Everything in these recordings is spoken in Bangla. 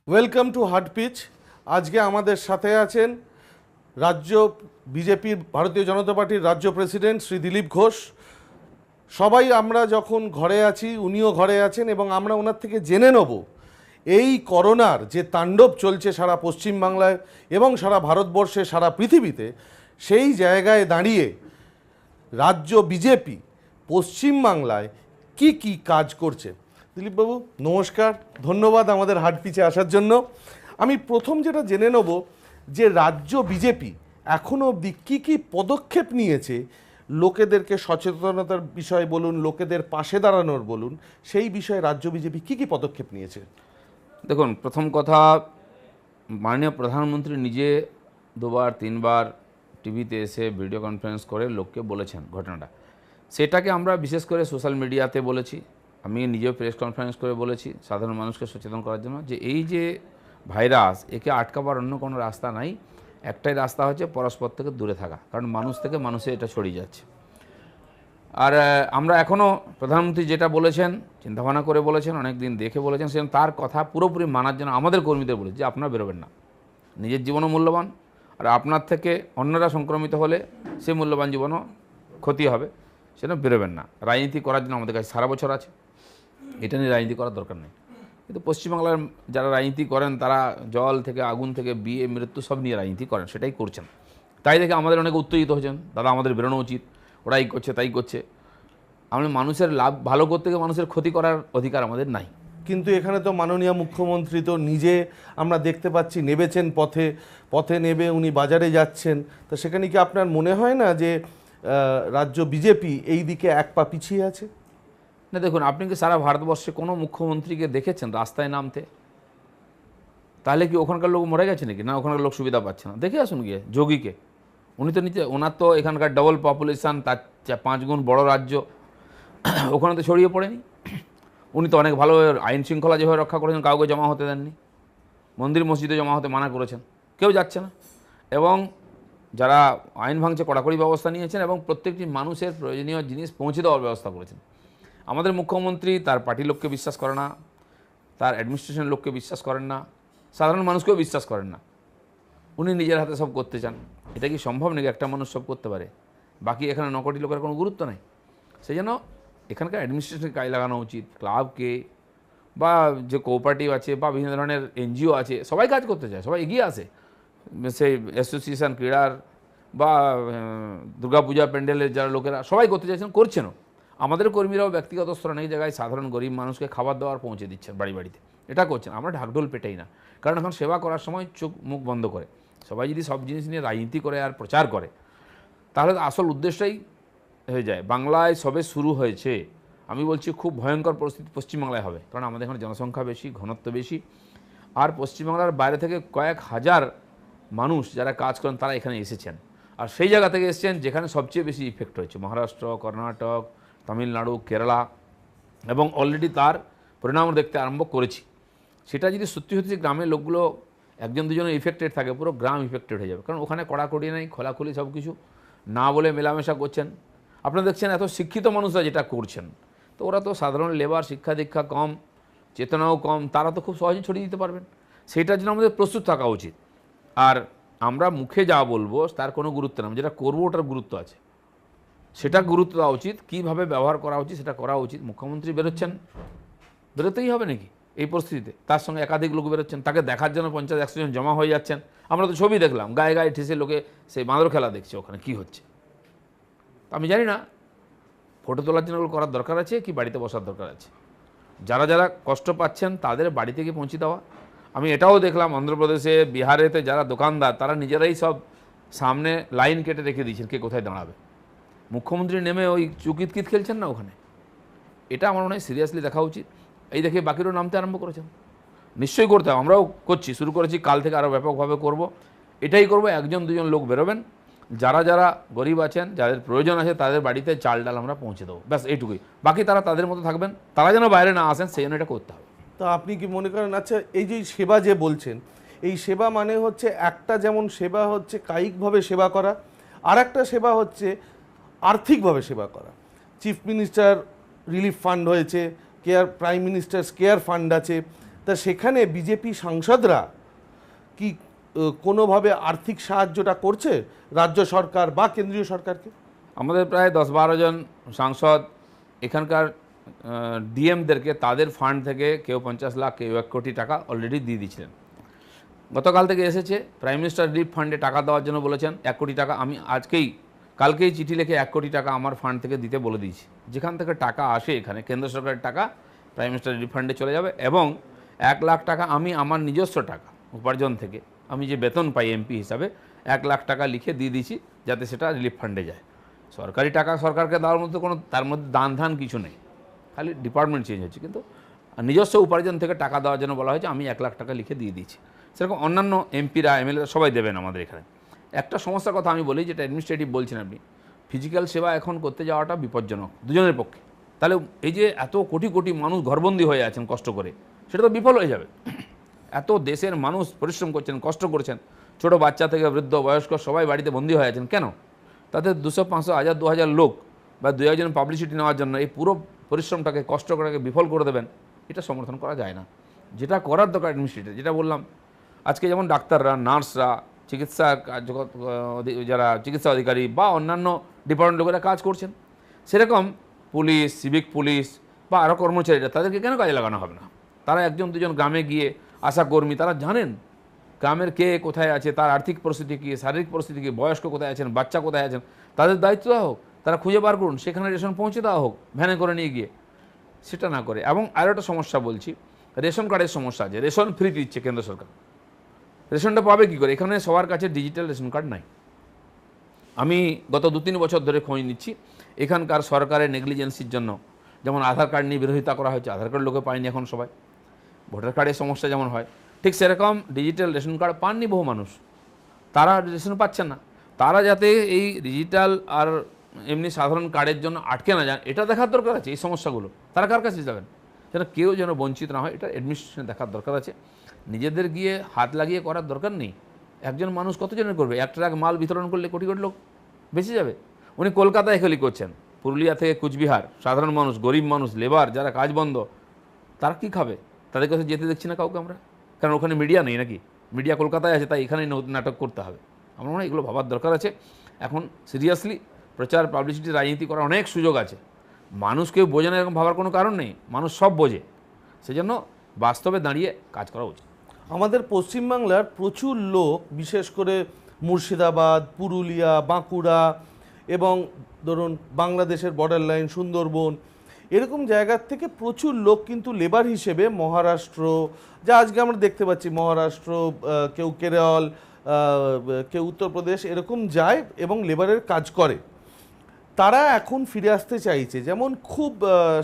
Welcome to heart pitch. আজকে আমাদের সাথে আছেন রাজ্য বিজেপির ভারতীয় জনতা পার্টির রাজ্য প্রেসিডেন্ট শ্রী দিলীপ ঘোষ। সবাই আমরা যখন ঘরে আছি, উনিও ঘরে আছেন এবং আমরা ওনার থেকে জেনে নেব এই করোনার যে তাণ্ডব চলছে সারা পশ্চিমবাংলায় এবং সারা ভারতবর্ষে, সারা পৃথিবীতে, সেই জায়গায় দাঁড়িয়ে রাজ্য বিজেপি পশ্চিমবাংলায় কি কি কাজ করছে। দিলীপবাবু নমস্কার, ধন্যবাদ আমাদের হাট পিচে আসার জন্য। আমি প্রথম যেটা জেনে নেব যে রাজ্য বিজেপি এখনও অবধি কী কী পদক্ষেপ নিয়েছে, লোকেদেরকে সচেতনতার বিষয়ে বলুন, লোকেদের পাশে দাঁড়ানোর বলুন, সেই বিষয়ে রাজ্য বিজেপি কী কী পদক্ষেপ নিয়েছে। দেখুন, প্রথম কথা, মাননীয় প্রধানমন্ত্রী নিজে দুবার তিনবার টিভিতে এসে ভিডিও কনফারেন্স করে লোককে বলেছেন ঘটনাটা। সেটাকে আমরা বিশেষ করে সোশ্যাল মিডিয়াতে বলেছি, আমি নিজেও প্রেস কনফারেন্স করে বলেছি সাধারণ মানুষকে সচেতন করার জন্য যে এই যে ভাইরাস, একে আটকাবার অন্য কোনো রাস্তা নাই। একটাই রাস্তা হচ্ছে পরস্পর থেকে দূরে থাকা, কারণ মানুষ থেকে মানুষে এটা ছড়িয়ে যাচ্ছে। আর আমরা এখনও প্রধানমন্ত্রী যেটা বলেছেন, চিন্তাভাবনা করে বলেছেন, অনেক দিন দেখে বলেছেন, সেজন্য তার কথা পুরোপুরি মানার জন্য আমাদের কর্মীদের বলেছি যে আপনারা বেরোবেন না, নিজের জীবনও মূল্যবান, আর আপনার থেকে অন্যরা সংক্রমিত হলে সে মূল্যবান জীবনও ক্ষতি হবে, সেটা বেরোবেন না। রাজনীতি করার জন্য আমাদের কাছে সারা বছর আছে, এটা নিয়ে রাজনীতি করার দরকার নেই। কিন্তু পশ্চিমবাংলার যারা রাজনীতি করেন তারা জল থেকে আগুন থেকে বিয়ে মৃত্যু সব নিয়ে রাজনীতি করেন, সেটাই করছেন। তাই দেখে আমাদের অনেকে উত্তেজিত হয়েছেন, দাদা আমাদের বেরোনো উচিত, ওরাই করছে তাই করছে। আমরা মানুষের লাভ ভালো করতে গিয়ে মানুষের ক্ষতি করার অধিকার আমাদের নাই। কিন্তু এখানে তো মাননীয় মুখ্যমন্ত্রী তো নিজে আমরা দেখতে পাচ্ছি নেবেছেন, পথে পথে নেবে উনি বাজারে যাচ্ছেন। তো সেখানে কি আপনার মনে হয় না যে রাজ্য বিজেপি এই দিকে এক পা পিছিয়ে আছে? না, দেখুন, আপনি কি সারা ভারতবর্ষে কোনো মুখ্যমন্ত্রীকে দেখেছেন রাস্তায় নামতে? তাহলে কি ওখানকার লোক মরে গেছে নাকি? না, ওখানকার লোক সুবিধা পাচ্ছে না। দেখে আসুন গিয়ে যোগীকে, উনি তো নিচে, ওনার তো এখানকার ডবল পপুলেশান, তার 5 গুণ বড় রাজ্য, ওখানে তো ছড়িয়ে পড়েনি। উনি তো অনেক ভালো আইন শৃঙ্খলা যেভাবে রক্ষা করেছেন, কাউকে জমা হতে দেননি, মন্দির মসজিদে জমা হতে মানা করেছেন, কেউ যাচ্ছে না। এবং যারা আইন ভাঙছে কড়াকড়ি ব্যবস্থা নিয়েছেন এবং প্রত্যেকটি মানুষের প্রয়োজনীয় জিনিস পৌঁছে দেওয়ার ব্যবস্থা করেছেন। আমাদের মুখ্যমন্ত্রী তার পার্টির লোককে বিশ্বাস করে না, তার অ্যাডমিনিস্ট্রেশনের লোককে বিশ্বাস করেন না, সাধারণ মানুষকেও বিশ্বাস করেন না। উনি নিজের হাতে সব করতে চান। এটা কি সম্ভব নাকি একটা মানুষ সব করতে পারে? বাকি এখানে 9 কোটি লোকের কোনো গুরুত্ব নেই। সেই জন্য এখানকার অ্যাডমিনিস্ট্রেশনকে কাজে লাগানো উচিত, ক্লাবকে বা যে কোঅপারেটিভ আছে বা বিভিন্ন ধরনের এনজিও আছে, সবাই কাজ করতে চায়, সবাই এগিয়ে আসে। সেই অ্যাসোসিয়েশন ক্রীড়ার বা দুর্গাপূজা প্যান্ডেলের যারা লোকেরা সবাই করতে চাইছেন, করছেনও। আমাদের কর্মীরাও ব্যক্তিগত স্তরে অনেক জায়গায় সাধারণ গরিব মানুষকে খাবার দাবার পৌঁছে দিচ্ছেন বাড়ি বাড়িতে, এটা করছেন। আমরা ঢাকঢোল পেটাই না, কারণ এখন সেবা করার সময় চোখ মুখ বন্ধ করে সবাই যদি সব জিনিস নিয়ে রাজনীতি করে আর প্রচার করে, তাহলে আসল উদ্দেশ্যটাই হয়ে যায়। বাংলায় সবে শুরু হয়েছে, আমি বলছি খুব ভয়ঙ্কর পরিস্থিতি পশ্চিমবাংলায় হবে, কারণ আমাদের এখানে জনসংখ্যা বেশি, ঘনত্ব বেশি, আর পশ্চিমবাংলার বাইরে থেকে কয়েক হাজার মানুষ যারা কাজ করেন তারা এখানে এসেছেন, আর সেই জায়গা থেকে এসেছেন যেখানে সবচেয়ে বেশি ইফেক্ট হয়েছে, মহারাষ্ট্র, কর্ণাটক, তামিলনাড়ু, কেরালা, এবং অলরেডি তার পরিণাম দেখতে আরম্ভ করেছি। সেটা যদি সত্যি সত্যি গ্রামের লোকগুলো একজন দুজনের ইফেক্টেড থাকে, পুরো গ্রাম ইফেক্টেড হয়ে যাবে, কারণ ওখানে কড়াকড়ি নেই, খোলাখুলি সব কিছু না বলে মেলামেশা করছেন। আপনারা দেখছেন এত শিক্ষিত মানুষরা যেটা করছেন, তো ওরা তো সাধারণ লেবার, শিক্ষা দীক্ষা কম, চেতনাও কম, তারা তো খুব সহজে ছড়িয়ে দিতে পারবেন। সেটার জন্য আমাদের প্রস্তুত থাকা উচিত। আর আমরা মুখে যা বলবো তার কোনো গুরুত্ব নেই, যেটা করবো ওটার গুরুত্ব আছে, সেটা গুরুত্ব দেওয়া উচিত। কীভাবে ব্যবহার করা উচিত সেটা করা উচিত। মুখ্যমন্ত্রী বেরোচ্ছেন, বেরোতেই হবে নাকি এই পরিস্থিতিতে? তার সঙ্গে একাধিক লোক বেরোচ্ছেন, তাকে দেখার জন্য 50-100 জন জমা হয়ে যাচ্ছেন। আমরা তো ছবি দেখলাম, গায়ে গায়ে ঠেসে লোকে সেই বাঁদর খেলা দেখছে, ওখানে কি হচ্ছে আমি জানি না। ফটো তোলার জন্য করার দরকার আছে কি বাড়িতে বসার দরকার আছে? যারা যারা কষ্ট পাচ্ছেন তাদের বাড়িতে গিয়ে পৌঁছে দেওয়া। আমি এটাও দেখলাম অন্ধ্রপ্রদেশে, বিহারেতে যারা দোকানদার তারা নিজেরাই সব সামনে লাইন কেটে রেখে দিয়েছেন কে কোথায় দাঁড়াবে। মুখ্যমন্ত্রী নেমে ওই চুকিতকিত খেলছেন না ওখানে। এটা আমার মনে হয় সিরিয়াসলি দেখা উচিত। এই দেখে বাকিরও নামতে আরম্ভ করেছেন, নিশ্চয়ই করতে হবে। আমরাও করছি, শুরু করেছি, কাল থেকে আরও ব্যাপকভাবে করব। এটাই করব, 1-2 জন লোক বেরোবেন, যারা যারা গরিব আছেন, যাদের প্রয়োজন আছে তাদের বাড়িতে চাল ডাল আমরা পৌঁছে দেবো, ব্যাস এইটুকুই। বাকি তারা তাদের মতো থাকবেন, তারা যেন বাইরে না আসেন সেই জন্য এটা করতে হবে। তা আপনি কি মনে করেন, আচ্ছা এই যে সেবা যে বলছেন, এই সেবা মানে হচ্ছে একটা, যেমন সেবা হচ্ছে কায়িকভাবে সেবা করা, আর একটা সেবা হচ্ছে আর্থিকভাবে সেবা করা। চিফ মিনিস্টার রিলিফ ফান্ড হয়েছে, প্রাইম মিনিস্টার কেয়ার ফান্ড আছে, তা সেখানে বিজেপি সাংসদরা কি কোনোভাবে আর্থিক সাহায্যটা করছে রাজ্য সরকার বা কেন্দ্রীয় সরকারকে? আমাদের প্রায় 10-12 জন সাংসদ এখানকার ডিএমদেরকে তাদের ফান্ড থেকে কেউ 50 লাখ, কেউ 1 কোটি টাকা অলরেডি দিয়ে দিয়েছিলেন। গতকাল থেকে এসেছে, প্রাইম মিনিস্টার রিলিফ ফান্ডে টাকা দেওয়ার জন্য বলেছেন 1 কোটি টাকা। আমি কালকেই চিঠি লিখে 1 কোটি টাকা আমার ফান্ড থেকে দিতে বলে দিয়েছি। যেখান থেকে টাকা আসে এখানে কেন্দ্র সরকারের টাকা প্রাইম মিনিস্টার রিলিফ ফান্ডে চলে যাবে, এবং 1 লাখ টাকা আমি আমার নিজস্ব টাকা উপার্জন থেকে, আমি যে বেতন পাই এমপি হিসাবে, 1 লাখ টাকা লিখে দিয়ে দিয়েছি যাতে সেটা রিলিফ ফান্ডে যায়। সরকারি টাকা সরকারকে দেওয়ার মধ্যে কোনো তার মধ্যে দান কিছু নেই, খালি ডিপার্টমেন্ট চেঞ্জ হচ্ছে, কিন্তু নিজস্ব উপার্জন থেকে টাকা দেওয়ার জন্য বলা হয়েছে। আমি 1 লাখ টাকা লিখে দিয়ে দিয়েছি। সেরকম অন্যান্য এমপিরা, এমএলএরা সবাই দেবেন আমাদের এখানে। একটা সমস্যার কথা আমি বলি, যেটা অ্যাডমিনিস্ট্রেটিভ বলছেন আপনি, ফিজিক্যাল সেবা এখন করতে যাওয়াটা বিপজ্জনক দুজনের পক্ষে। তাহলে এই যে এত কোটি কোটি মানুষ ঘরবন্দি হয়ে আছেন কষ্ট করে, সেটা তো বিফল হয়ে যাবে। এত দেশের মানুষ পরিশ্রম করছেন, কষ্ট করছেন, ছোট বাচ্চা থেকে বৃদ্ধ বয়স্ক সবাই বাড়িতে বন্দী হয়ে আছেন। কেন? তাদের 200, 500, 1000, 2000 লোক বা 2 জন পাবলিসিটি নেওয়ার জন্য এই পুরো পরিশ্রমটাকে, কষ্টটাকে বিফল করে দেবেন, এটা সমর্থন করা যায় না। যেটা করার দরকার অ্যাডমিনিস্ট্রেটিভ, যেটা বললাম, আজকে যেমন ডাক্তাররা, নার্সরা, চিকিৎসা যারা চিকিৎসা অধিকারী বা অন্যান্য ডিপার্টমেন্ট লোকেরা কাজ করছেন, সেরকম পুলিশ, সিভিক পুলিশ বা আরও কর্মচারীরা, তাদেরকে কেন কাজে লাগানো হবে না? তারা 1জন 2জন গ্রামে গিয়ে, আশাকর্মী, তারা জানেন গ্রামের কে কোথায় আছে, তার আর্থিক পরিস্থিতি কী, শারীরিক পরিস্থিতি কী, বয়স্ক কোথায় আছেন, বাচ্চা কোথায় আছেন, তাদের দায়িত্ব দেওয়া হোক, তারা খুঁজে বার করুন, সেখানে রেশন পৌঁছে দেওয়া হোক ভ্যানে করে নিয়ে গিয়ে। সেটা না করে। এবং আরও একটা সমস্যা বলছি, রেশন কার্ডের সমস্যা আছে। রেশন ফ্রি দিচ্ছে কেন্দ্র সরকার, রেশনটা পাবে কী করে? এখানে সবার কাছে ডিজিটাল রেশন কার্ড নাই। আমি গত 2-3 বছর ধরে খোঁজ নিচ্ছি, এখানকার সরকারের নেগলিজেন্সির জন্য যেমন আধার কার্ড নিয়ে বিরোধিতা করা হয়েছে, আধার কার্ড লোকে পায়নি এখন সবাই, ভোটার কার্ডের সমস্যা যেমন হয়, ঠিক সেরকম ডিজিটাল রেশন কার্ড পাননি বহু মানুষ, তারা রেশন পাচ্ছেন না। তারা যাতে এই ডিজিটাল আর এমনি সাধারণ কার্ডের জন্য আটকে না যান, এটা দেখার দরকার আছে। এই সমস্যাগুলো তারা কার কাছে যাবেন, যেন কেউ যেন বঞ্চিত না হয়, এটা অ্যাডমিনিস্ট্রেশনে দেখার দরকার আছে। নিজেদের গিয়ে হাত লাগিয়ে করার দরকার নেই। একজন মানুষ কতজনের করবে? 1 ট্রাক মাল বিতরণ করলে কোটি কোটি লোক বেঁচে যাবে। উনি কলকাতায় খেলি করছেন, পুরুলিয়া থেকে কুচবিহার, সাধারণ মানুষ, গরিব মানুষ, লেবার, যারা কাজ বন্ধ, তারা কি খাবে? তাদের কাছে যেতে দেখছি না কাউকে আমরা, কারণ ওখানে মিডিয়া নেই নাকি? মিডিয়া কলকাতায় আছে, তাই এখানেই নাটক করতে হবে। আমার মনে হয় এগুলো ভাবার দরকার আছে। এখন সিরিয়াসলি প্রচার, পাবলিসিটি, রাজনীতি করার অনেক সুযোগ আছে। মানুষ কেউ বোঝে না এরকম ভাবার কোনো কারণ নেই, মানুষ সব বোঝে। সেজন্য বাস্তবে দাঁড়িয়ে কাজ করা উচিত। আমাদের পশ্চিমবাংলার প্রচুর লোক, বিশেষ করে মুর্শিদাবাদ, পুরুলিয়া, বাঁকুড়া এবং ধরুন বাংলাদেশের বর্ডার লাইন, সুন্দরবন, এরকম জায়গার থেকে প্রচুর লোক কিন্তু লেবার হিসেবে মহারাষ্ট্র, যা আজকে আমরা দেখতে পাচ্ছি, মহারাষ্ট্র, কেউ কেরল, কেউ উত্তরপ্রদেশ, এরকম যায় এবং লেবারের কাজ করে। তারা এখন ফিরে আসতে চাইছে। যেমন খুব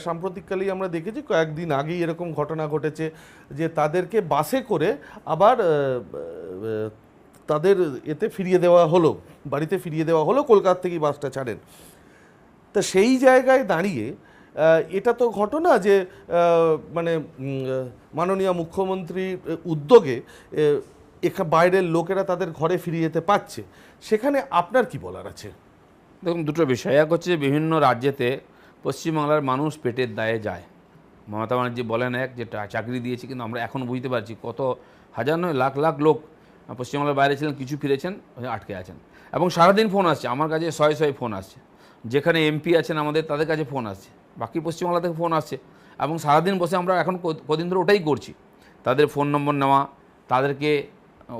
সাম্প্রতিককালেই আমরা দেখেছি, কয়েকদিন আগেই এরকম ঘটনা ঘটেছে যে তাদেরকে বাসে করে আবার তাদের এতে ফিরিয়ে দেওয়া হলো, বাড়িতে ফিরিয়ে দেওয়া হলো, কলকাতা থেকেই বাসটা ছাড়েন। তা সেই জায়গায় দাঁড়িয়ে এটা তো ঘটনা যে মানে মাননীয় মুখ্যমন্ত্রীর উদ্যোগে বাইরের লোকেরা তাদের ঘরে ফিরিয়ে যেতে পারছে। সেখানে আপনার কি বলার আছে? দেখুন, দুটো বিষয়। এক হচ্ছে, বিভিন্ন রাজ্যেতে পশ্চিমবাংলার মানুষ পেটের দায়ে যায়। মমতা ব্যানার্জি বলেন এক, যে চাকরি দিয়েছি, কিন্তু আমরা এখন বুঝতে পারছি কত হাজার নয় লাখ লাখ লোক পশ্চিমবাংলার বাইরে ছিলেন, কিছু ফিরেছেন, আটকে আছেন। এবং সারাদিন ফোন আসছে আমার কাছে, শয়ে ফোন আসছে। যেখানে এমপি আছেন আমাদের, তাদের কাছে ফোন আসছে, বাকি পশ্চিমবাংলা থেকে ফোন আসছে। এবং সারাদিন বসে আমরা এখন কদিন ধরে ওটাই করছি, তাদের ফোন নম্বর নেওয়া, তাদেরকে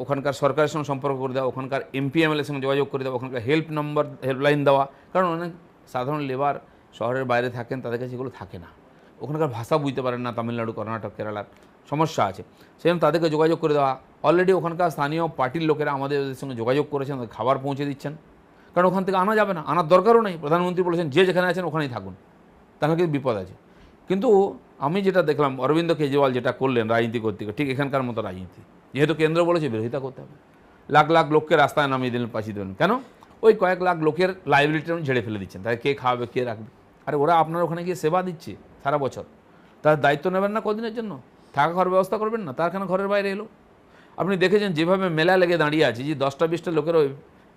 ওখানকার সরকারের সঙ্গে সম্পর্ক করে দেওয়া, ওখানকার এমপি এমএলএর সঙ্গে যোগাযোগ করে দেওয়া, ওখানকার হেল্পলাইন দেওয়া। কারণ অনেক সাধারণ লেবার শহরের বাইরে থাকেন, তাদের কাছে এগুলো থাকে না, ওখানকার ভাষা বুঝতে পারেন না, তামিলনাড়ু, কর্ণাটক, কেরালার সমস্যা আছে, সেরকম তাদেরকে যোগাযোগ করে দেওয়া। অলরেডি ওখানকার স্থানীয় পার্টির লোকেরা আমাদের সঙ্গে যোগাযোগ করেছেন, খাবার পৌঁছে দিচ্ছেন, কারণ ওখান থেকে আনা যাবে না, আনার দরকারও নেই। প্রধানমন্ত্রী বলেছেন যে যেখানে আছেন ওখানেই থাকুন, তাহলে কিন্তু বিপদ আছে। কিন্তু আমি যেটা দেখলাম, অরবিন্দ কেজরিওয়াল যেটা করলেন রাজনীতি করতে গিয়ে, ঠিক এখানকার মতো রাজনীতি, যেহেতু কেন্দ্র বলেছে বিরোধিতা করতে হবে, লাখ লাখ লোককে রাস্তায় নামিয়ে দিলেন, পাঠিয়ে দেবেন। কেন? ওই কয়েক লাখ লোকের লাইবিলিটি ঝেড়ে ফেলে দিচ্ছেন, তাই কে খাওয়াবে, কে রাখবে? আরে ওরা আপনার ওখানে গিয়ে সেবা দিচ্ছে সারা বছর, তার দায়িত্ব নেবেন না কদিনের জন্য? থাকা ঘর ব্যবস্থা করবেন না? তার কেন ঘরের বাইরে এলো? আপনি দেখেছেন যেভাবে মেলা লেগে দাঁড়িয়ে আছে, যে 10টা-20টা লোকের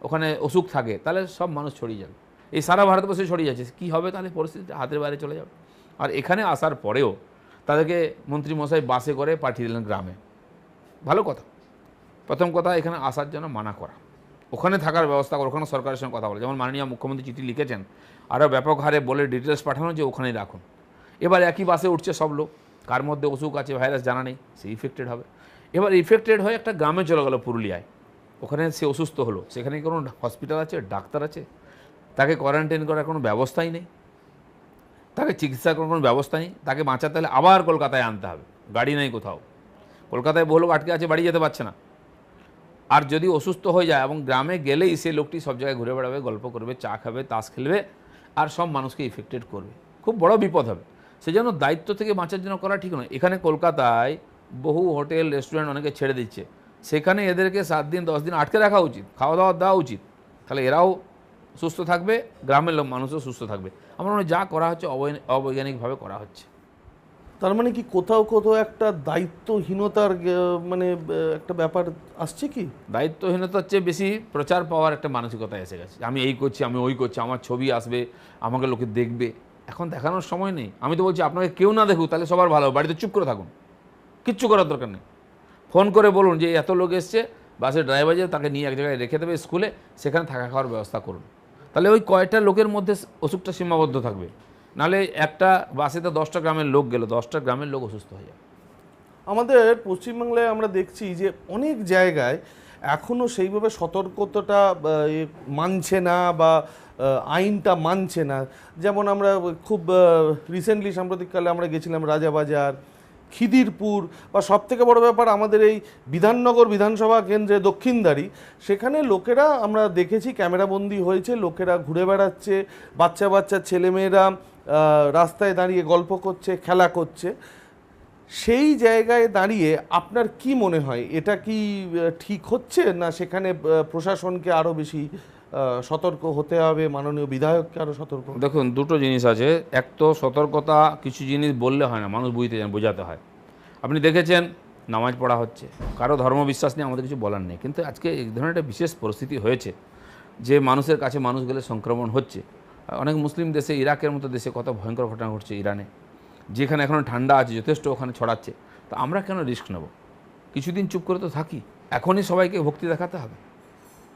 ওখানে অসুখ থাকে, তাহলে সব মানুষ ছড়িয়ে যাবে, এই সারা ভারতবর্ষে ছড়িয়ে যাচ্ছে। কী হবে তাহলে? পরিস্থিতি হাতের বাইরে চলে যাবে। আর এখানে আসার পরেও তাদেরকে মন্ত্রী মশাই বাসে করে পাঠিয়ে দিলেন গ্রামে। ভালো কথা। প্রথম কথা, এখানে আসার জন্য মানা করা, ওখানে থাকার ব্যবস্থা করা, ওখানে সরকারের সঙ্গে কথা বলে, যেমন মাননীয় মুখ্যমন্ত্রী চিঠি লিখেছেন, আরও ব্যাপক হারে বলে ডিটেলস পাঠানো যে ওখানেই রাখুন। এবার একই বাসে উঠছে সব লোক, কার মধ্যে অসুখ আছে ভাইরাস জানা নেই, সে ইফেক্টেড হবে। এবার ইফেক্টেড হয়ে একটা গ্রামে চলে গেল পুরুলিয়ায়, ওখানে সে অসুস্থ হলো, সেখানে কোনো হসপিটাল আছে, ডাক্তার আছে, তাকে কোয়ারেন্টাইন করার কোনো ব্যবস্থাই নেই, তাকে চিকিৎসা করার কোনো ব্যবস্থা নেই, তাকে বাঁচাতে হলে আবার কলকাতায় আনতে হবে, গাড়ি নেই কোথাও, কলকাতায় বহু লোক আটকে আছে, বাড়ি যেতে পারছে না। আর যদি অসুস্থ হয়ে যায় এবং গ্রামে গেলেই সে লোকটি সব জায়গায় ঘুরে বেড়াবে, গল্প করবে, চা খাবে, তাস খেলবে, আর সব মানুষকে ইফেক্টেড করবে, খুব বড় বিপদ হবে। সেজন্য দায়িত্ব থেকে বাঁচার জন্য করা ঠিক নয়। এখানে কলকাতায় বহু হোটেল রেস্টুরেন্ট অনেকে ছেড়ে দিচ্ছে, সেখানে এদেরকে 7 দিন 10 দিন আটকে রাখা উচিত, খাওয়া দাওয়া দেওয়া উচিত, তাহলে এরাও সুস্থ থাকবে, গ্রামের লোক মানুষও সুস্থ থাকবে। আমার মনে হয় যা করা হচ্ছে অবৈজ্ঞানিকভাবে করা হচ্ছে। তার মানে কি কোথাও কোথাও একটা দায়িত্বহীনতার মানে একটা ব্যাপার আসছে কি? দায়িত্বহীনতার চেয়ে বেশি প্রচার পাওয়ার একটা মানসিকতা এসে গেছে, আমি এই করছি, আমি ওই করছি, আমার ছবি আসবে, আমাকে লোকে দেখবে। এখন দেখানোর সময় নেই। আমি তো বলছি আপনাকে কেউ না দেখুক, তাহলে সবার ভালো, বাড়িতে চুপ করে থাকুন, কিচ্ছু করার দরকার নেই। ফোন করে বলুন যে এত লোক এসছে, বাসের ড্রাইভার যে তাকে নিয়ে এক জায়গায় রেখে দেবে স্কুলে, সেখানে থাকা খাওয়ার ব্যবস্থা করুন, তাহলে ওই কয়টা লোকের মধ্যে অসুখটা সীমাবদ্ধ থাকবে। নাহলে একটা বাসেতে 10টা গ্রামের লোক গেল, 10টা গ্রামের লোক অসুস্থ হয়ে যাবে। আমাদের পশ্চিমবাংলায় আমরা দেখছি যে অনেক জায়গায় এখনও সেইভাবে সতর্কতাটা মানছে না বা আইনটা মানছে না। যেমন আমরা খুব রিসেন্টলি সাম্প্রতিককালে আমরা গেছিলাম রাজাবাজার, খিদিরপুর, বা সবথেকে বড় ব্যাপার আমাদের এই বিধাননগর বিধানসভা কেন্দ্রে দক্ষিণদারি, সেখানে লোকেরা আমরা দেখেছি ক্যামেরাবন্দি হয়েছে, লোকেরা ঘুরে বেড়াচ্ছে, বাচ্চা বাচ্চা ছেলেমেয়েরা রাস্তায় দাঁড়িয়ে গল্প করছে, খেলা করছে। সেই জায়গায় দাঁড়িয়ে আপনার কি মনে হয়, এটা কি ঠিক হচ্ছে, না সেখানে প্রশাসনকে আরও বেশি সতর্ক হতে হবে, মাননীয় বিধায়ককে আরও সতর্ক? দেখুন, দুটো জিনিস আছে। এক তো সতর্কতা, কিছু জিনিস বললে হয় না, মানুষ বুঝতে যান, বোঝাতে হয়। আপনি দেখেছেন নামাজ পড়া হচ্ছে, কারো ধর্মবিশ্বাস নিয়ে আমাদের কিছু বলার নেই, কিন্তু আজকে এই ধরনের একটা বিশেষ পরিস্থিতি হয়েছে যে মানুষের কাছে মানুষ গেলে সংক্রমণ হচ্ছে। অনেক মুসলিম দেশে, ইরাকের মতো দেশে কত ভয়ঙ্কর ঘটনা ঘটছে, ইরানে যেখানে এখন ঠান্ডা আছে যথেষ্ট, ওখানে ছড়াচ্ছে। তো আমরা কেন রিস্ক নেব? কিছুদিন চুপ করে তো থাকি, এখনই সবাইকে ভক্তি দেখাতে হবে,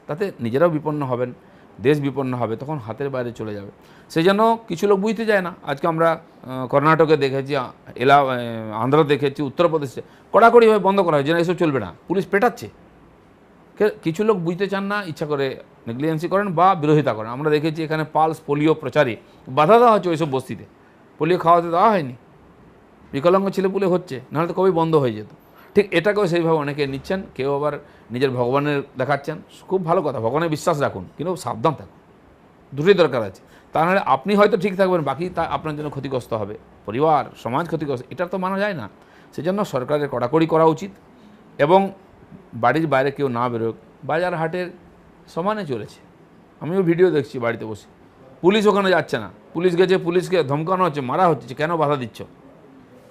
তাতে নিজেরাও বিপন্ন হবেন, দেশ বিপন্ন হবে, তখন হাতের বাইরে চলে যাবে। সেই জন্য কিছু লোক বুঝতে যায় না। আজকে আমরা কর্ণাটকে দেখেছি, আন্ধ্র দেখেছি, উত্তরপ্রদেশে কড়াকড়িভাবে বন্ধ করা হয়, যেন এসব চলবে না, পুলিশ পেটাচ্ছে। কিছু লোক বুঝতে চান না, ইচ্ছা করে নেগলিজেন্সি করেন বা বিরোধিতা করেন। আমরা দেখেছি এখানে পালস পোলিও প্রচারে বাধা দেওয়া হচ্ছে, ওইসব বস্তিতে পোলিও খাওয়াতে দেওয়া হয়নি, বিকলাঙ্গ ছেলেপুলে হচ্ছে, নাহলে তো কবে বন্ধ হয়ে যেত। ঠিক এটাকেও সেইভাবে অনেকে নিচ্ছেন, কেউ আবার নিজের ভগবানের দেখাচ্ছেন। খুব ভালো কথা, ভগবানের বিশ্বাস রাখুন, কিন্তু সাবধান থাকুন, দুটোই দরকার আছে। তা নাহলে আপনি হয়তো ঠিক থাকবেন, বাকি তা আপনার জন্য ক্ষতিগ্রস্ত হবে, পরিবার সমাজ ক্ষতিগ্রস্ত, এটা তো মানা যায় না। সেজন্য সরকারের কড়াকড়ি করা উচিত, এবং বাড়ির বাইরে কেউ না বেরোক, বাজার হাটের সমানে চলেছে। আমিও ভিডিও দেখছি বাড়িতে বসে, পুলিশ ওখানে যাচ্ছে না, পুলিশ গেছে, পুলিশকে ধমকানো হচ্ছে, মারা হচ্ছে, কেন বাধা দিচ্ছ?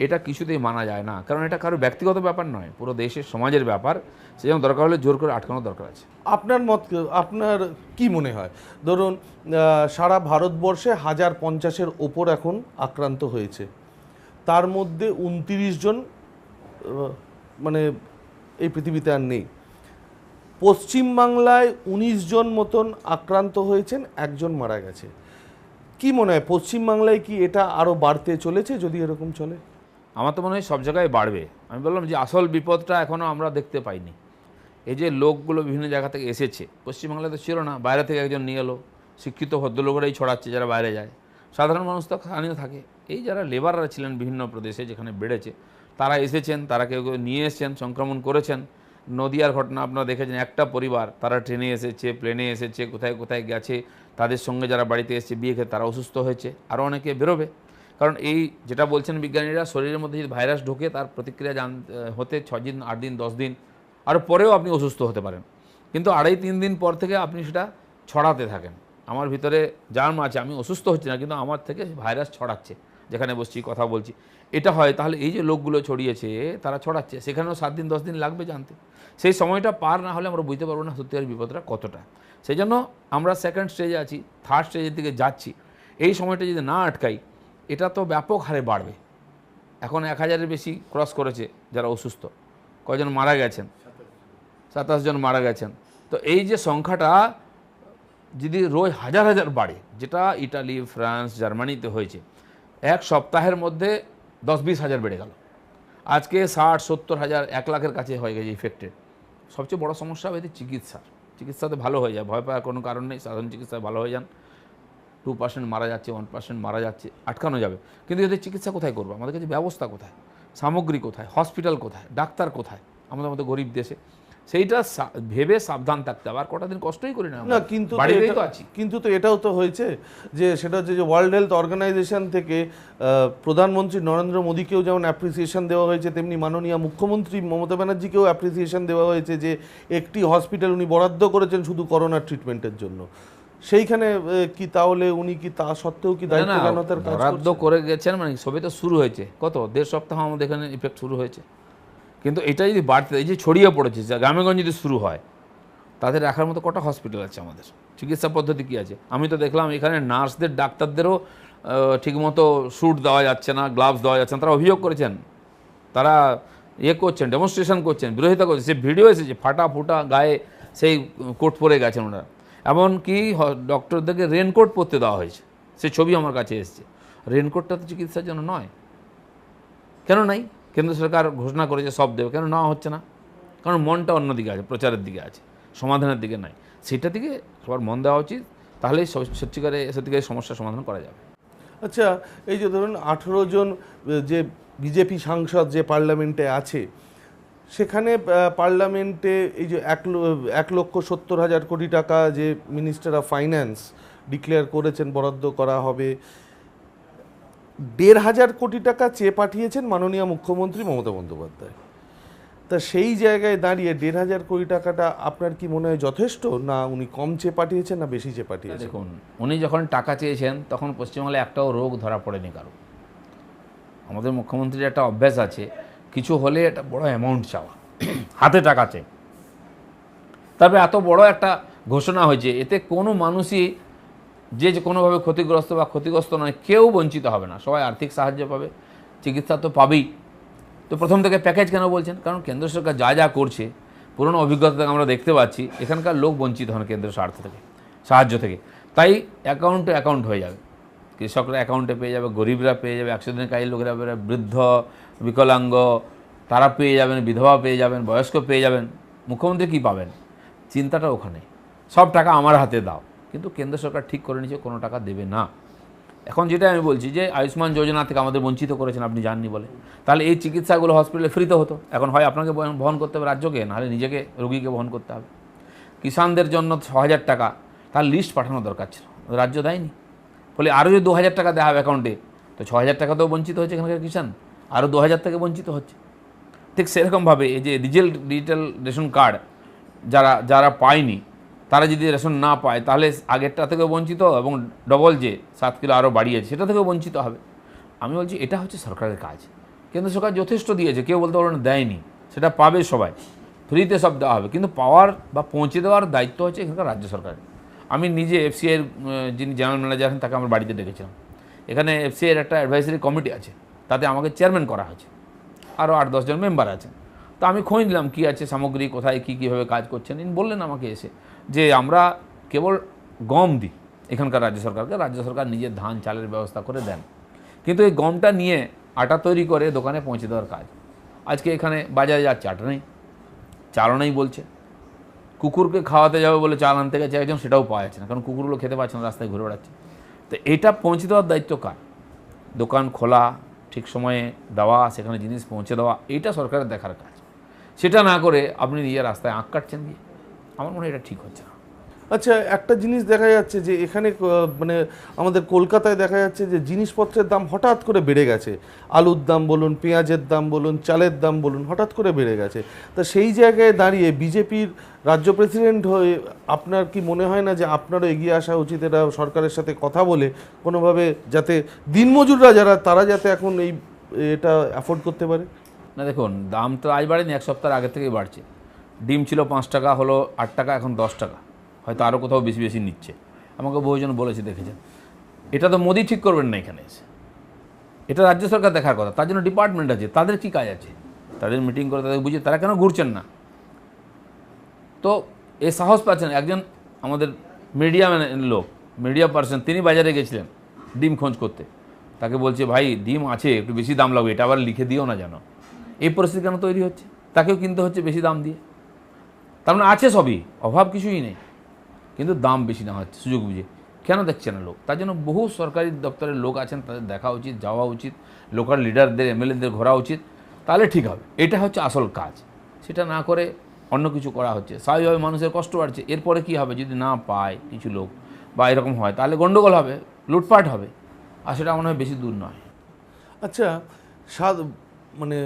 এটা কিছুতেই মানা যায় না, কারণ এটা কারো ব্যক্তিগত ব্যাপার নয়, পুরো দেশের সমাজের ব্যাপার। সেজন্য দরকার হলে জোর করে আটকানোর দরকার আছে। আপনার মত, আপনার কি মনে হয়, ধরুন সারা ভারতবর্ষে 1050-এর ওপর এখন আক্রান্ত হয়েছে, তার মধ্যে 29 জন মানে এই পৃথিবীতে আর নেই। পশ্চিমবাংলায় 19 জন মতন আক্রান্ত হয়েছেন, একজন মারা গেছে। কি মনে হয় পশ্চিমবাংলায় কি এটা আরও বাড়তে চলেছে যদি এরকম চলে? আমার তো মনে হয় সব জায়গায় বাড়বে। আমি বললাম যে আসল বিপদটা এখনও আমরা দেখতে পাইনি। এই যে লোকগুলো বিভিন্ন জায়গা থেকে এসেছে, পশ্চিমবাংলায় তো ছিল না, বাইরে থেকে একজন নিয়ে এলো, শিক্ষিত ভদ্রলোকেরাই ছড়াচ্ছে যারা বাইরে যায়, সাধারণ মানুষ তো স্থানীয় থাকে। এই যারা লেবাররা ছিলেন বিভিন্ন প্রদেশে যেখানে বেড়েছে, তারা এসেছেন, তারা কেউ কেউ নিয়ে এসেছেন, সংক্রমণ করেছেন। নদিয়ার ঘটনা আপনারা দেখেছেন, একটা পরিবার তারা ট্রেনে এসেছে, প্লেনে এসেছে, কোথায় কোথায় গেছে, তাদের সঙ্গে যারা বাড়িতে এসেছে বিয়ে খেয়ে তারা অসুস্থ হয়েছে, আরও অনেকে বেরোবে। কারণ এই যেটা বলছেন বিজ্ঞানীরা, শরীরের মধ্যে যদি ভাইরাস ঢোকে তার প্রতিক্রিয়া হতে 6 দিন, 8 দিন, 10 দিন, আর পরেও আপনি অসুস্থ হতে পারেন। কিন্তু 2.5-3 দিন পর থেকে আপনি সেটা ছড়াতে থাকেন। আমার ভিতরে জার্ম আছে, আমি অসুস্থ হচ্ছি না, কিন্তু আমার থেকে ভাইরাস ছড়াচ্ছে, যেখানে বসছি কথা বলছি, এটা হয়। তাহলে এই যে লোকগুলো ছড়িয়েছে তারা ছড়াচ্ছে, সেখানেও 7 দিন 10 দিন লাগবে জানতে। সেই সময়টা পার না হলে আমরা বুঝতে পারবো না সত্যিকার বিপদটা কতটা। সেই জন্য আমরা সেকেন্ড স্টেজে আছি, থার্ড স্টেজের দিকে যাচ্ছি। এই সময়টা যদি না আটকাই, এটা তো ব্যাপক হারে বাড়বে। এখন 1000-এর বেশি ক্রস করেছে যারা অসুস্থ। কয়জন মারা গেছেন? 27 জন মারা গেছেন। তো এই যে সংখ্যাটা যদি রোজ হাজার হাজার বাড়ে, যেটা ইটালি, ফ্রান্স, জার্মানিতে হয়েছে, এক সপ্তাহের মধ্যে 10-20 হাজার বেড়ে গেল। আজকে 60-70 হাজার, 1 লাখের কাছে হয়ে গেছে ইফেক্টেড। সবচেয়ে বড় সমস্যা হয়েছে চিকিৎসাতে ভালো হয়ে যায়, ভয় পাওয়ার কোনো কারণ নেই, সাধারণ চিকিৎসায় ভালো হয়ে যান। 2% মারা যাচ্ছে, 1% মারা যাচ্ছে, আটকানো যাবে। কিন্তু এদের চিকিৎসা কোথায় করবো? আমাদের কাছে ব্যবস্থা কোথায়, সামগ্রী কোথায়, হসপিটাল কোথায়, ডাক্তার কোথায় আমাদের মতো গরিব দেশে? সেইটা ভেবে সাবধান থাকতে হবে। আর কটা দিন কষ্টই করি না, না কিন্তু বাড়িতেই তো আছি। কিন্তু তো এটাও তো হয়েছে যে সেটা হচ্ছে যে ওয়ার্ল্ড হেলথ অর্গানাইজেশন থেকে প্রধানমন্ত্রী নরেন্দ্র মোদীকেও যেমন অ্যাপ্রিসিয়েশন দেওয়া হয়েছে, তেমনি মাননীয় মুখ্যমন্ত্রী মমতা ব্যানার্জিকেও অ্যাপ্রিসিয়েশন দেওয়া হয়েছে যে একটি হসপিটাল উনি বরাদ্দ করেছেন শুধু করোনার ট্রিটমেন্টের জন্য। সেইখানে কি তাহলে উনি কি তা সত্ত্বেও কি দায়িত্বজ্ঞানতার কাজ বরাদ্দ করে গেছেন? মানে সবে তো শুরু হয়েছে, কত 1.5 সপ্তাহ আমাদের এখানে ইফেক্ট শুরু হয়েছে। কিন্তু এটা যদি বাড়তে, এই যে ছড়িয়ে পড়েছে, গ্রামেগঞ্জে যদি শুরু হয়, তাদের রাখার মতো কটা হসপিটাল আছে আমাদের? চিকিৎসা পদ্ধতি কী আছে? আমি তো দেখলাম এখানে নার্সদের, ডাক্তারদেরও ঠিকমতো স্যুট দেওয়া যাচ্ছে না, গ্লাভস দেওয়া যাচ্ছে না। তারা অভিযোগ করেছেন, তারা করছেন, ডেমনস্ট্রেশন করছেন, বিরোধিতা করছেন। সে ভিডিও এসেছে, ফাটা ফুটা গায়ে সেই কোট পরে গেছেন ওনারা। এমনকি ডক্টরদেরকে রেনকোট পরতে দেওয়া হয়েছে, সে ছবি আমার কাছে এসেছে। রেনকোটটা তো চিকিৎসার জন্য নয়, কেন নাই? কেন্দ্র সরকার ঘোষণা করেছে সব দেবে, কেন নেওয়া হচ্ছে না? কারণ মনটা অন্যদিকে আছে, প্রচারের দিকে আছে, সমাধানের দিকে নাই। সেটা দিকে সবার মন দেওয়া উচিত, তাহলেই সত্যিকারে সমস্যার সমাধান করা যাবে। আচ্ছা, এই যে ধরুন 18 জন যে বিজেপি সাংসদ যে পার্লামেন্টে আছে, সেখানে পার্লামেন্টে এই যে 1,70,000 কোটি টাকা যে মিনিস্টার অফ ফাইন্যান্স ডিক্লেয়ার করেছেন বরাদ্দ করা হবে, 1,500 কোটি টাকা চেয়ে পাঠিয়েছেন মাননীয় মুখ্যমন্ত্রী মমতা বন্দ্যোপাধ্যায়। তা সেই জায়গায় দাঁড়িয়ে 1,500 কোটি টাকাটা আপনার কি মনে হয় যথেষ্ট, না উনি কম চেয়ে পাঠিয়েছেন না বেশি চেয়ে পাঠিয়েছেন? দেখুন, উনি যখন টাকা চেয়েছেন তখন পশ্চিমবাংলায় একটাও রোগ ধরা পড়েনি কারো। আমাদের মুখ্যমন্ত্রীর একটা অভ্যাস আছে, কিছু হলে একটা বড় অ্যামাউন্ট চাওয়া, হাতে টাকা চেয়ে। তারপরে এত বড় একটা ঘোষণা হয়েছে, এতে কোনো মানুষই যে কোনোভাবে ক্ষতিগ্রস্ত বা ক্ষতিগ্রস্ত নয়, কেউ বঞ্চিত হবে না, সবাই আর্থিক সাহায্য পাবে, চিকিৎসা তো পাবেই। তো প্রথম থেকে প্যাকেজ কেন বলছেন? কারণ কেন্দ্র সরকার যা যা করছে, পুরনো অভিজ্ঞতা থেকে আমরা দেখতে পাচ্ছি, এখানকার লোক বঞ্চিত হন কেন্দ্র সাহায্য থেকে। তাই অ্যাকাউন্ট হয়ে যাবে, কৃষকরা অ্যাকাউন্টে পেয়ে যাবে, গরিবরা পেয়ে যাবে, 100 দিনের কাজের লোকেরা পেয়ে যাবে, বৃদ্ধ, বিকলাঙ্গ তারা পেয়ে যাবেন, বিধবা পেয়ে যাবেন, বয়স্ক পেয়ে যাবেন। মুখ্যমন্ত্রী কী পাবেন? চিন্তাটা ওখানে, সব টাকা আমার হাতে দাও। কিন্তু কেন্দ্র সরকার ঠিক করে নিচ্ছে কোনো টাকা দেবে না। এখন যেটা আমি বলছি যে আয়ুষ্মান যোজনা থেকে আমাদের বঞ্চিত করেছেন, আপনি জাননি বলে। তাহলে এই চিকিৎসাগুলো হসপিটালে ফ্রিতে হতো, এখন হয় আপনাকে বহন করতে হবে রাজ্যকে, নাহলে নিজেকে রোগীকে বহন করতে হবে। কিষাণদের জন্য 6,000 টাকা, তার লিস্ট পাঠানো দরকার ছিল, রাজ্য দেয়নি। ফলে আরও যদি 2,000 টাকা দেওয়া হবে অ্যাকাউন্টে, তো 6,000 টাকাতেও বঞ্চিত হচ্ছে এখানকার কিষাণ, আরও 2,000 থেকে বঞ্চিত হচ্ছে। ঠিক সেরকমভাবে এই যে ডিজিটাল রেশন কার্ড যারা পায়নি, তারা যদি রেশন না পায়, তাহলে আগেরটা থেকেও বঞ্চিত, এবং ডবল যে 7 কিলো আরও বাড়িয়েছে সেটা থেকেও বঞ্চিত হবে। আমি বলছি এটা হচ্ছে সরকারের কাজ। কেন্দ্র সরকার যথেষ্ট দিয়েছে, কেউ বলতে পারবেন দেয়নি, সেটা পাবে সবাই, ফ্রিতে সব দেওয়া হবে। কিন্তু পাওয়ার বা পৌঁছে দেওয়ার দায়িত্ব হচ্ছে এখানকার রাজ্য সরকারের। আমি নিজে এফসিআইয়ের যিনি জেনারেল ম্যানেজার আছেন তাকে আমার বাড়িতে ডেকেছিলাম। এখানে এফসিআইয়ের একটা অ্যাডভাইসারি কমিটি আছে, তাতে আমাকে চেয়ারম্যান করা হয়েছে, আরও 8-10 জন মেম্বার আছেন। তো আমি খোঁজ নিলাম কী আছে সামগ্রী, কোথায় কীভাবে কাজ করছেন। ইনি বললেন আমাকে এসে যে আমরা কেবল গম দিই এখানকার রাজ্য সরকারকে, রাজ্য সরকার নিজের ধান চালের ব্যবস্থা করে দেন, কিন্তু এই গমটা নিয়ে আটা তৈরি করে দোকানে পৌঁছে দেওয়ার কাজ। আজকে এখানে বাজারে যাচ্ছে, আটা নেই, চালও নেই বলছে। কুকুরকে খাওয়াতে যাবে বলে চাল আনতে গেছে একজন, সেটাও পাওয়া যাচ্ছে না, কারণ কুকুরগুলো খেতে পাচ্ছে না, রাস্তায় ঘুরে বেড়াচ্ছে। তো এটা পৌঁছে দেওয়ার দায়িত্ব কার? দোকান খোলা, ঠিক সময়ে দেওয়া, সেখানে জিনিস পৌঁছে দেওয়া, এইটা সরকারের দেখার কাজ। সেটা না করে আপনি নিজের রাস্তায় আঁক কাটছেন দিয়ে, আমার মনে হয় এটা ঠিক হচ্ছে না। আচ্ছা, একটা জিনিস দেখা যাচ্ছে যে এখানে মানে আমাদের কলকাতায় দেখা যাচ্ছে যে জিনিসপত্রের দাম হঠাৎ করে বেড়ে গেছে। আলুর দাম বলুন, পেঁয়াজের দাম বলুন, চালের দাম বলুন, হঠাৎ করে বেড়ে গেছে। তা সেই জায়গায় দাঁড়িয়ে বিজেপির রাজ্য প্রেসিডেন্ট হয়ে আপনার কি মনে হয় না যে আপনারও এগিয়ে আসা উচিত, এটা সরকারের সাথে কথা বলে কোনোভাবে, যাতে দিনমজুররা যারা তারা যাতে এখন এটা অ্যাফোর্ড করতে পারে? না দেখুন, দাম তো আজ বাড়েনি, 1 সপ্তাহ আগে থেকেই বাড়ছে। ডিম ছিল 5 টাকা, হলো 8 টাকা, এখন 10 টাকা, হয়তো আরও কোথাও বেশি বেশি নিচ্ছে। আমাকে বহুজন বলেছে, দেখেছেন। এটা তো মোদি ঠিক করবেন না এখানে এসে, এটা রাজ্য সরকার দেখার কথা, তার জন্য ডিপার্টমেন্ট আছে, তাদের কি কাজ আছে, তাদের মিটিং করে তাদের বুঝে তারা কেন ঘুরছেন না? তো এই সাহস পাচ্ছেন একজন আমাদের মিডিয়া লোক, মিডিয়া পার্সন, তিনি বাজারে গেছিলেন ডিম খোঁজ করতে, তাকে বলছে ভাই ডিম আছে একটু বেশি দাম লাগবে, এটা আবার লিখে দিও না যেন। এই পরিস্থিতি কেন তৈরি হচ্ছে? তাকেও কিনতে হচ্ছে বেশি দাম দিয়ে। তার মানে আছে সবই, অভাব কিছুই নেই, কিন্তু দাম বেশি না হচ্ছে সুযোগ বুঝে। কেন দেখছে না লোক? তার জন্য বহু সরকারি দপ্তরের লোক আছেন, তাদের দেখা উচিত, যাওয়া উচিত, লোকাল লিডারদের এমএলএদের ঘোরা উচিত, তাহলে ঠিক হবে। এটা হচ্ছে আসল কাজ। সেটা না করে অন্য কিছু করা হচ্ছে, স্বাভাবিকভাবে মানুষের কষ্ট বাড়ছে। এরপরে কি হবে? যদি না পায় কিছু লোক বা এরকম হয়, তাহলে গণ্ডগোল হবে, লুটপাট হবে, আর সেটা মনে হয় বেশি দূর নয়। আচ্ছা, মানে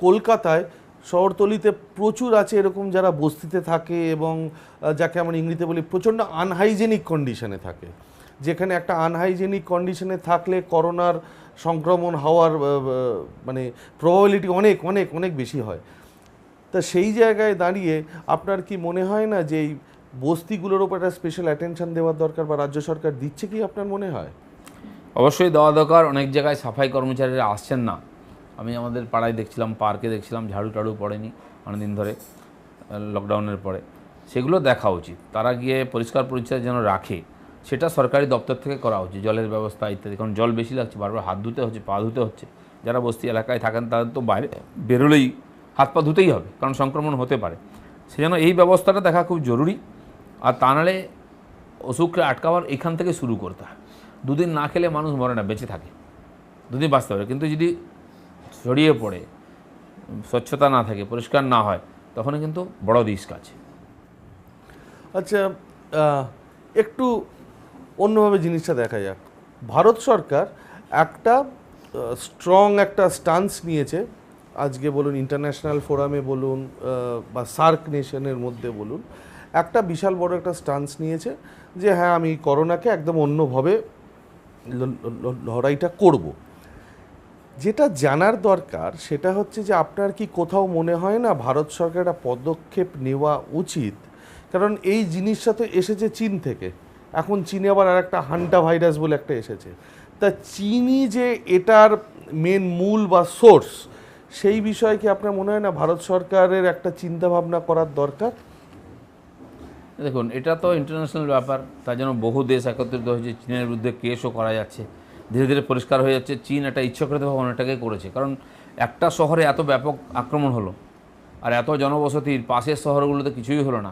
কলকাতায় শহরতলিতে প্রচুর আছে এরকম যারা বস্তিতে থাকে এবং যাকে আমরা ইংরেজিতে বলি প্রচণ্ড আনহাইজেনিক কন্ডিশনে থাকে, যেখানে একটা আনহাইজেনিক কন্ডিশনে থাকলে করোনার সংক্রমণ হওয়ার মানে প্রবাবিলিটি অনেক অনেক অনেক বেশি হয়। তা সেই জায়গায় দাঁড়িয়ে আপনার কি মনে হয় না যে এই বস্তিগুলোর ওপর একটা স্পেশাল অ্যাটেনশন দেওয়ার দরকার, বা রাজ্য সরকার দিচ্ছে কি আপনার মনে হয়? অবশ্যই দেওয়া দরকার। অনেক জায়গায় সাফাই কর্মচারীরা আসছেন না। আমি আমাদের পাড়ায় দেখছিলাম, পার্কে দেখছিলাম ঝাড়ু টাড়ু পড়েনি অনেকদিন ধরে, লকডাউনের পরে। সেগুলো দেখা উচিত, তারা গিয়ে পরিষ্কার পরিচ্ছন্ন যেন রাখে, সেটা সরকারি দপ্তর থেকে করা উচিত। জলের ব্যবস্থা ইত্যাদি, কারণ জল বেশি লাগছে, বারবার হাত ধুতে হচ্ছে, পা ধুতে হচ্ছে। যারা বস্তি এলাকায় থাকেন তাদের তো বাইরে বেরোলেই হাত পা ধুতেই হবে, কারণ সংক্রমণ হতে পারে। সেজন্য এই ব্যবস্থাটা দেখা খুব জরুরি। আর তা নাহলে অসুখকে আটকাবার এখান থেকে শুরু করতে হয়। দুদিন না খেলে মানুষ মরে না, বেঁচে থাকে, দুদিন বাঁচতে পারে। কিন্তু যদি ছড়িয়ে পড়ে, স্বচ্ছতা না থাকে, পরিষ্কার না হয়, তখন কিন্তু বড় রিস্ক আছে। আচ্ছা, একটু অন্যভাবে জিনিসটা দেখা যাক। ভারত সরকার একটা স্ট্রং একটা স্টান্স নিয়েছে, আজকে বলুন ইন্টারন্যাশনাল ফোরামে বলুন বা সার্ক নেশনের মধ্যে বলুন, একটা বিশাল বড় একটা স্টান্স নিয়েছে যে হ্যাঁ আমি করোনাকে একদম অন্যভাবে লড়াইটা করব। যেটা জানার দরকার সেটা হচ্ছে যে আপনার কি কোথাও মনে হয় না ভারত সরকার একটা পদক্ষেপ নেওয়া উচিত? কারণ এই জিনিসটা তো এসেছে চীন থেকে, এখন চীনে আবার আর একটা হান্টা ভাইরাস বলে একটা এসেছে। তা চীনই যে এটার মেন মূল বা সোর্স, সেই বিষয়ে কি আপনার মনে হয় না ভারত সরকারের একটা চিন্তা ভাবনা করার দরকার? দেখুন, এটা তো ইন্টারন্যাশনাল ব্যাপার, তার জন্য বহু দেশ একত্রিত হয়েছে, চীনের বিরুদ্ধে কেসও করা যাচ্ছে, ধীরে ধীরে পরিষ্কার হয়ে যাচ্ছে চীন এটা ইচ্ছাকৃতভাবে অনেকটাকে করেছে। কারণ একটা শহরে এত ব্যাপক আক্রমণ হলো, আর এত জনবসতির পাশের শহরগুলোতে কিছুই হলো না,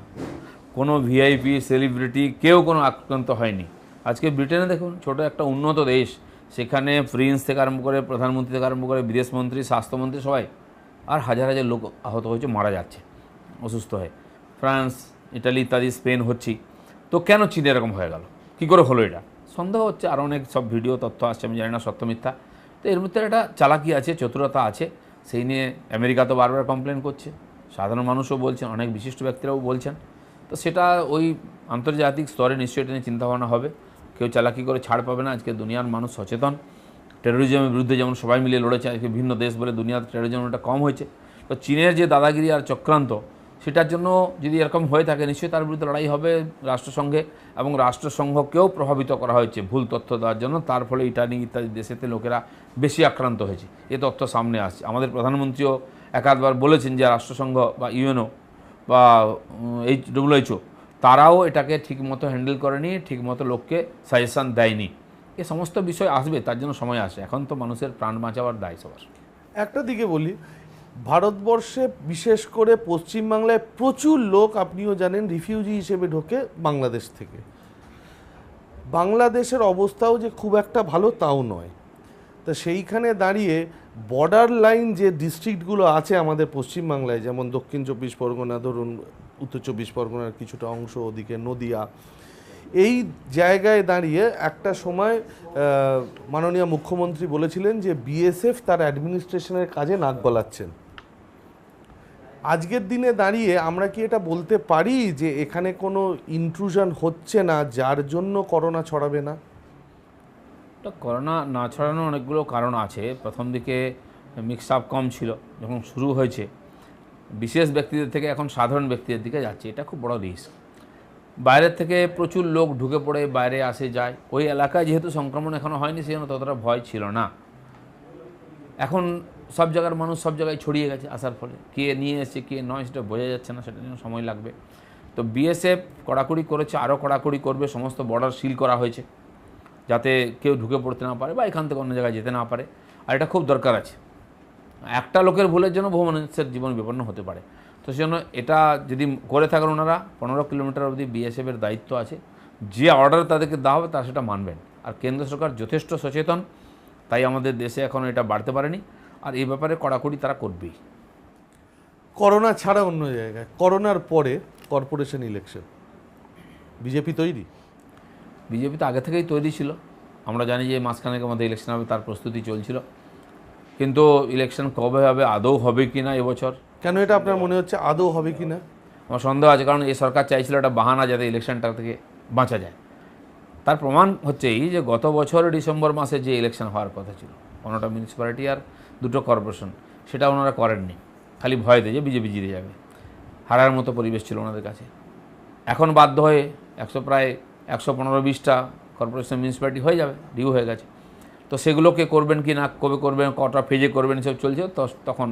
কোনো ভিআইপি সেলিব্রিটি কেউ কোনো আক্রান্ত হয়নি। আজকে ব্রিটেনে দেখুন, ছোট একটা উন্নত দেশ, সেখানে প্রিন্স থেকে আরম্ভ করে প্রধানমন্ত্রী থেকে আরম্ভ করে বিদেশমন্ত্রী, স্বাস্থ্যমন্ত্রী, সবাই, আর হাজার হাজার লোক আহত হয়েছে, মারা যাচ্ছে অসুস্থ হয়ে। ফ্রান্স, ইটালি ইত্যাদি, স্পেন হচ্ছি। তো কেন চীনে এরকম হয়ে গেল? কী করে হলো এটা? সন্দেহ হচ্ছে, আর অনেক সব ভিডিও তথ্য আসছে, আমি জানি না সত্য মিথ্যা। তো এর মধ্যে একটা চালাকি আছে, চতুরতা আছে, সেই নিয়ে আমেরিকা তো বারবার কমপ্লেন করছে, সাধারণ মানুষও বলছেন, অনেক বিশিষ্ট ব্যক্তিরাও বলছেন। তো সেটা ওই আন্তর্জাতিক স্তরে নিশ্চয়ই এটা নিয়ে চিন্তাভাবনা হবে। কেউ চালাকি করে ছাড় পাবে না। আজকে দুনিয়ার মানুষ সচেতন, টেরোরিজমের বিরুদ্ধে যেমন সবাই মিলে লড়েছে, আজকে বিভিন্ন দেশ বলে দুনিয়ার টেরোরিজমটা কম হয়েছে। তো চীনের যে দাদাগিরি আর চক্রান্ত, সেটার জন্য যদি এরকম হয়ে থাকে, নিশ্চয়ই তার বিরুদ্ধে লড়াই হবে রাষ্ট্রসংঘে, এবং রাষ্ট্রসংঘকেও প্রভাবিত করা হয়েছে ভুল তথ্য দেওয়ার জন্য। তার ফলে ইটালি ইত্যাদি দেশেতে লোকেরা বেশি আক্রান্ত হয়েছে, এ তথ্য সামনে আসছে। আমাদের প্রধানমন্ত্রীও একাধবার বলেছেন যে রাষ্ট্রসংঘ বা ইউএনও বা WHO তারাও এটাকে ঠিকমতো হ্যান্ডেল করেনি, ঠিকমতো লোককে সাজেশান দেয়নি। এ সমস্ত বিষয় আসবে, তার জন্য সময় আসে। এখন তো মানুষের প্রাণ বাঁচাবার দায় সবার। একটা দিকে বলি, ভারতবর্ষে বিশেষ করে পশ্চিমবাংলায় প্রচুর লোক, আপনিও জানেন, রিফিউজি হিসেবে ঢোকে বাংলাদেশ থেকে। বাংলাদেশের অবস্থাও যে খুব একটা ভালো তাও নয়। তা সেইখানে দাঁড়িয়ে বর্ডার লাইন যে ডিস্ট্রিক্টগুলো আছে আমাদের পশ্চিমবাংলায়, যেমন দক্ষিণ 24 পরগনা, ধরুন উত্তর 24 পরগনার কিছুটা অংশ, ওদিকে নদিয়া, এই জায়গায় দাঁড়িয়ে একটা সময় মাননীয় মুখ্যমন্ত্রী বলেছিলেন যে বিএসএফ তার অ্যাডমিনিস্ট্রেশনের কাজে নাক গলাচ্ছেন। আজকের দিনে দাঁড়িয়ে আমরা কি এটা বলতে পারি যে এখানে কোনো ইন্ট্রুশন হচ্ছে না, যার জন্য করোনা ছড়াবে না? করোনা না ছড়ানোর অনেকগুলো কারণ আছে। প্রথম দিকে মিক্স আপ কম ছিল, যখন শুরু হয়েছে বিশেষ ব্যক্তিদের থেকে এখন সাধারণ ব্যক্তিদের দিকে যাচ্ছে, এটা খুব বড় রিস্ক। বাইরের থেকে প্রচুর লোক ঢুকে পড়ে বাইরে আসে যায়, ওই এলাকায় যেহেতু সংক্রমণ এখনও হয়নি, সেজন্য ততটা ভয় ছিল না। এখন সব জায়গার মানুষ সব জায়গায় ছড়িয়ে গেছে আসার ফলে, কে নিয়ে এসছে কে নয় সেটা বোঝা যাচ্ছে না, সেটার জন্য সময় লাগবে। তো বিএসএফ কড়াকড়ি করেছে, আরও কড়াকড়ি করবে, সমস্ত বর্ডার সিল করা হয়েছে যাতে কেউ ঢুকে পড়তে না পারে বা এখান থেকে অন্য জায়গায় যেতে না পারে, আর এটা খুব দরকার আছে। একটা লোকের ভুলের জন্য বহু মানুষের জীবন বিপন্ন হতে পারে। তো সেজন্য এটা যদি করে থাকেন ওনারা, 15 কিলোমিটার অবধি বিএসএফের দায়িত্ব আছে, যে অর্ডার তাদেরকে দেওয়া হবে তারা সেটা মানবেন। আর কেন্দ্র সরকার যথেষ্ট সচেতন, তাই আমাদের দেশে এখনও এটা বাড়তে পারেনি, আর এই ব্যাপারে কড়াকড়ি তারা করবেই। করোনা ছাড়া অন্য জায়গায়, করোনার পরে কর্পোরেশন ইলেকশন, বিজেপি তৈরি? বিজেপি তো আগে থেকেই তৈরি ছিল, আমরা জানি যে মাঝখানের মধ্যে ইলেকশন হবে, তার প্রস্তুতি চলছিল, কিন্তু ইলেকশন কবে হবে, আদৌ হবে কি না এবছর, কেন এটা আপনার মনে হচ্ছে আদৌ হবে কি না? আমার সন্দেহ আছে। কারণ এই সরকার চাইছিল একটা বাহানা যাতে ইলেকশনটা থেকে বাঁচা যায়। তার প্রমাণ হচ্ছে এই যে গত বছর ডিসেম্বর মাসে যে ইলেকশন হওয়ার কথা ছিল, 15টা মিউনিসিপ্যালিটি আর 2টো কর্পোরেশন, সেটা ওনারা করেননি, খালি ভয়তে যে বিজেপি জিতে যাবে, হারার মতো পরিবেশ ছিল ওনাদের কাছে। এখন বাধ্য হয়ে প্রায় 115-20টা কর্পোরেশন মিউনিসিপ্যালিটি হয়ে যাবে, ডিউ হয়ে গেছে। তো সেগুলোকে করবেন কি না, কবে করবেন, কটা ফেজে করবেন, সব চলছে। তো তখন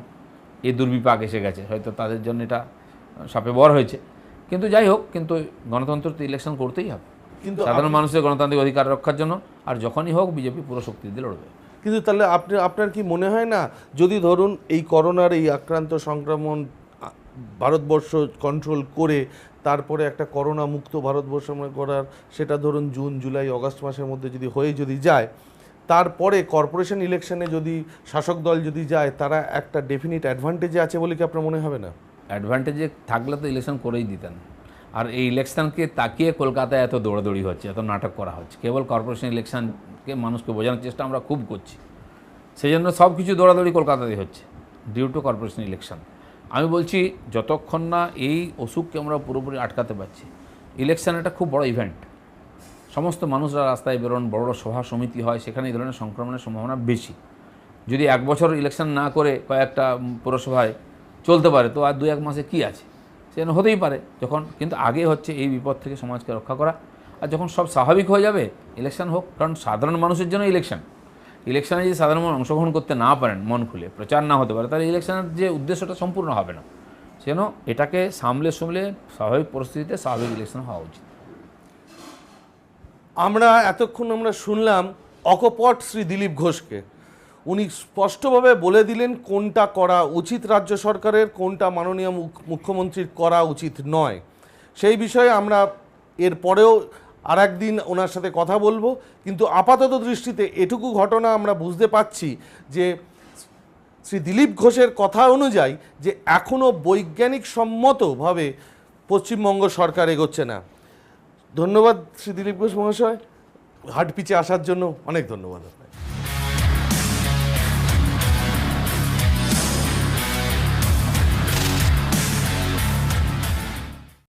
এই দুর্বিপাক এসে গেছে, হয়তো তাদের জন্য এটা সাপে বর হয়েছে। কিন্তু যাই হোক, কিন্তু গণতন্ত্র তো ইলেকশন করতেই হবে, কিন্তু সাধারণ মানুষের গণতান্ত্রিক অধিকার রক্ষার জন্য, আর যখনই হোক বিজেপি পুরো শক্তি দিয়ে লড়বে। কিন্তু তাহলে আপনার কি মনে হয় না, যদি ধরুন এই করোনার এই আক্রান্ত সংক্রমণ ভারতবর্ষ কন্ট্রোল করে তারপরে একটা করোনা মুক্ত ভারতবর্ষ করার, সেটা ধরুন জুন জুলাই আগস্ট মাসের মধ্যে যদি যায়, তারপরে কর্পোরেশন ইলেকশনে যদি শাসক দল যদি যায়, তারা একটা ডেফিনিট অ্যাডভান্টেজে আছে বলে কি আপনার মনে হবে না? অ্যাডভান্টেজে থাকলে তো ইলেকশন করেই দিতেন। আর এই ইলেকশনকে তাকিয়ে কলকাতায় এত দৌড়াদৌড়ি হচ্ছে, এত নাটক করা হচ্ছে, কেবল কর্পোরেশন ইলেকশনকে মানুষকে বোঝানোর চেষ্টা আমরা খুব করছি, সেই জন্য সব কিছু দৌড়াদৌড়ি কলকাতাতেই হচ্ছে ডিউ টু কর্পোরেশন ইলেকশন। আমি বলছি যতক্ষণ না এই অসুখকে আমরা পুরোপুরি আটকাতে পারছি, ইলেকশন একটা খুব বড় ইভেন্ট, সমস্ত মানুষরা রাস্তায় বেরোন, বড় বড় সভা সমিতি হয়, সেখানে এই ধরনের সংক্রমণের সম্ভাবনা বেশি। যদি 1 বছর ইলেকশন না করে কয়েকটা পৌরসভায় চলতে পারে, তো আর 2-1 মাসে কি আছে, সেজন্য হতেই পারে যখন। কিন্তু আগে হচ্ছে এই বিপদ থেকে সমাজকে রক্ষা করা, আর যখন সব স্বাভাবিক হয়ে যাবে ইলেকশন হোক। কারণ সাধারণ মানুষের জন্য ইলেকশনে যদি সাধারণ মানুষ অংশগ্রহণ করতে না পারেন, মন খুলে প্রচার না হতে পারে, তাহলে ইলেকশনের যে উদ্দেশ্যটা সম্পূর্ণ হবে না। সেজন্য এটাকে সামলে স্বাভাবিক পরিস্থিতিতে স্বাভাবিক ইলেকশন হওয়া উচিত। এতক্ষণ আমরা শুনলাম অকপট শ্রী দিলীপ ঘোষকে। উনি স্পষ্টভাবে বলে দিলেন কোনটা করা উচিত রাজ্য সরকারের, কোনটা মাননীয় মুখ্যমন্ত্রীর করা উচিত নয়। সেই বিষয়ে আমরা এরপরেও আর একদিন ওনার সাথে কথা বলবো। কিন্তু আপাতত দৃষ্টিতে এটুকু ঘটনা আমরা বুঝতে পাচ্ছি যে শ্রী দিলীপ ঘোষের কথা অনুযায়ী যে এখনও বৈজ্ঞানিক সম্মতভাবে পশ্চিমবঙ্গ সরকার এগোচ্ছে না। ধন্যবাদ শ্রী দিলীপ ঘোষ মহাশয়, হাট পিচে আসার জন্য অনেক ধন্যবাদ আপনাকে।